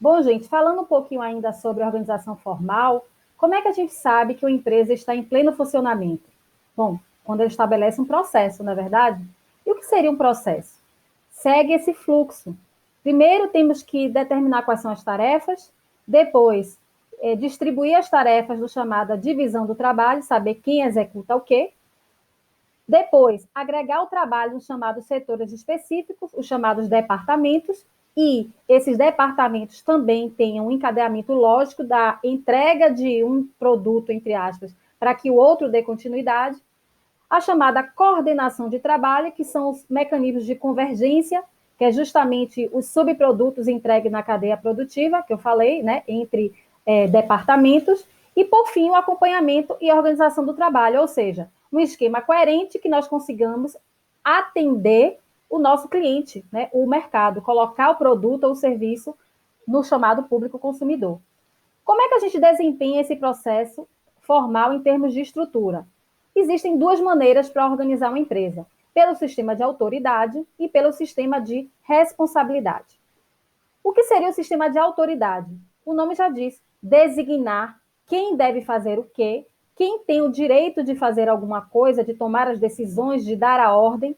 Bom, gente, falando um pouquinho ainda sobre a organização formal, como é que a gente sabe que uma empresa está em pleno funcionamento? Bom, quando ela estabelece um processo, não é verdade? E o que seria um processo? Segue esse fluxo. Primeiro temos que determinar quais são as tarefas, depois distribuir as tarefas do chamada divisão do trabalho, saber quem executa o quê. Depois, agregar o trabalho nos chamados setores específicos, os chamados departamentos, e esses departamentos também tenham um encadeamento lógico da entrega de um produto, entre aspas, para que o outro dê continuidade. A chamada coordenação de trabalho, que são os mecanismos de convergência, que é justamente os subprodutos entregues na cadeia produtiva, que eu falei, né, entre departamentos, e, por fim, o acompanhamento e a organização do trabalho, ou seja, um esquema coerente que nós consigamos atender o nosso cliente, né, o mercado, colocar o produto ou o serviço no chamado público consumidor. Como é que a gente desempenha esse processo formal em termos de estrutura? Existem duas maneiras para organizar uma empresa: pelo sistema de autoridade e pelo sistema de responsabilidade. O que seria o sistema de autoridade? O nome já diz: designar quem deve fazer o quê, quem tem o direito de fazer alguma coisa, de tomar as decisões, de dar a ordem,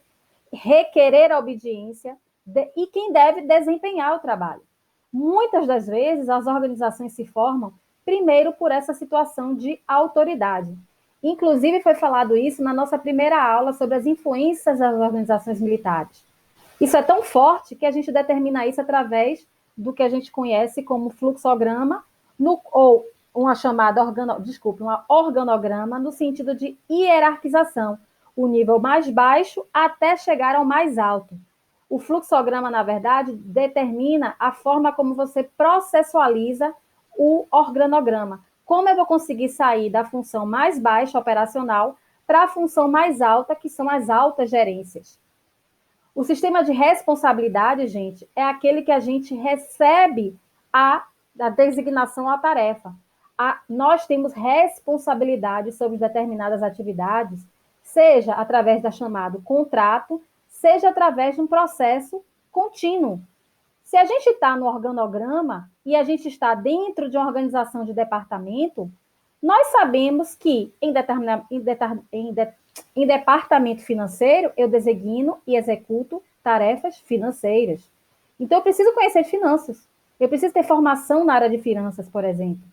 requerer a obediência e quem deve desempenhar o trabalho. Muitas das vezes, as organizações se formam primeiro por essa situação de autoridade. Inclusive, foi falado isso na nossa primeira aula sobre as influências das organizações militares. Isso é tão forte que a gente determina isso através do que a gente conhece como fluxograma, ou uma chamada organograma, no sentido de hierarquização, o nível mais baixo até chegar ao mais alto. O fluxograma, na verdade, determina a forma como você processualiza o organograma. Como eu vou conseguir sair da função mais baixa operacional para a função mais alta, que são as altas gerências. O sistema de responsabilidade, gente, é aquele que a gente recebe a designação à tarefa. Nós temos responsabilidade sobre determinadas atividades, seja através da chamado contrato, seja através de um processo contínuo. Se a gente está no organograma e a gente está dentro de uma organização de departamento, nós sabemos que em departamento financeiro eu designo e executo tarefas financeiras. Então, eu preciso conhecer finanças. Eu preciso ter formação na área de finanças, por exemplo.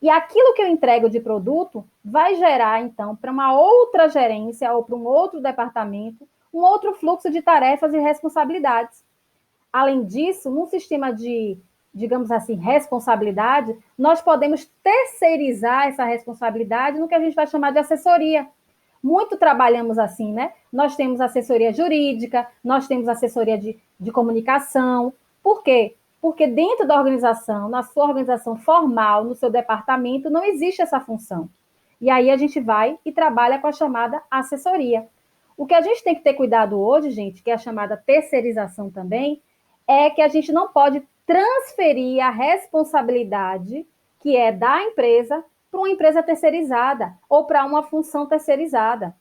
E aquilo que eu entrego de produto vai gerar, então, para uma outra gerência ou para um outro departamento, um outro fluxo de tarefas e responsabilidades. Além disso, num sistema de, digamos assim, responsabilidade, nós podemos terceirizar essa responsabilidade no que a gente vai chamar de assessoria. Muito trabalhamos assim, né? Nós temos assessoria jurídica, nós temos assessoria de comunicação. Por quê? Porque dentro da organização, na sua organização formal, no seu departamento, não existe essa função. E aí a gente vai e trabalha com a chamada assessoria. O que a gente tem que ter cuidado hoje, gente, que é a chamada terceirização também, é que a gente não pode transferir a responsabilidade que é da empresa para uma empresa terceirizada ou para uma função terceirizada.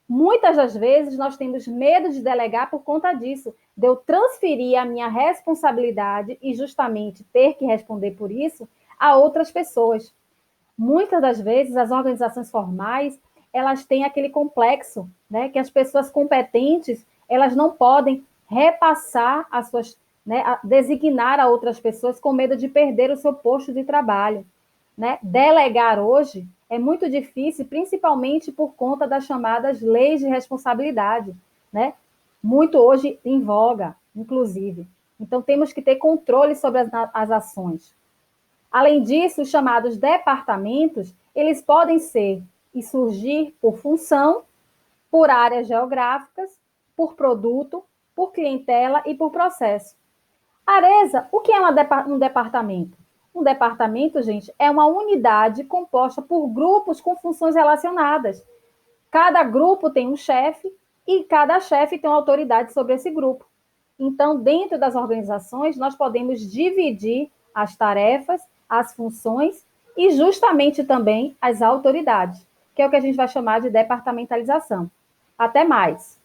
Muitas das vezes nós temos medo de delegar por conta disso, de eu transferir a minha responsabilidade e justamente ter que responder por isso a outras pessoas. Muitas das vezes as organizações formais, elas têm aquele complexo, né, que as pessoas competentes, elas não podem repassar as suas, né, designar a outras pessoas com medo de perder o seu posto de trabalho. Né? Delegar hoje é muito difícil, principalmente por conta das chamadas leis de responsabilidade, né? Muito hoje em voga, inclusive. Então, temos que ter controle sobre as ações. Além disso, os chamados departamentos, eles podem ser e surgir por função, por áreas geográficas, por produto, por clientela e por processo. Areza, o que é um departamento? Um departamento, gente, é uma unidade composta por grupos com funções relacionadas. Cada grupo tem um chefe e cada chefe tem uma autoridade sobre esse grupo. Então, dentro das organizações, nós podemos dividir as tarefas, as funções e justamente também as autoridades, que é o que a gente vai chamar de departamentalização. Até mais!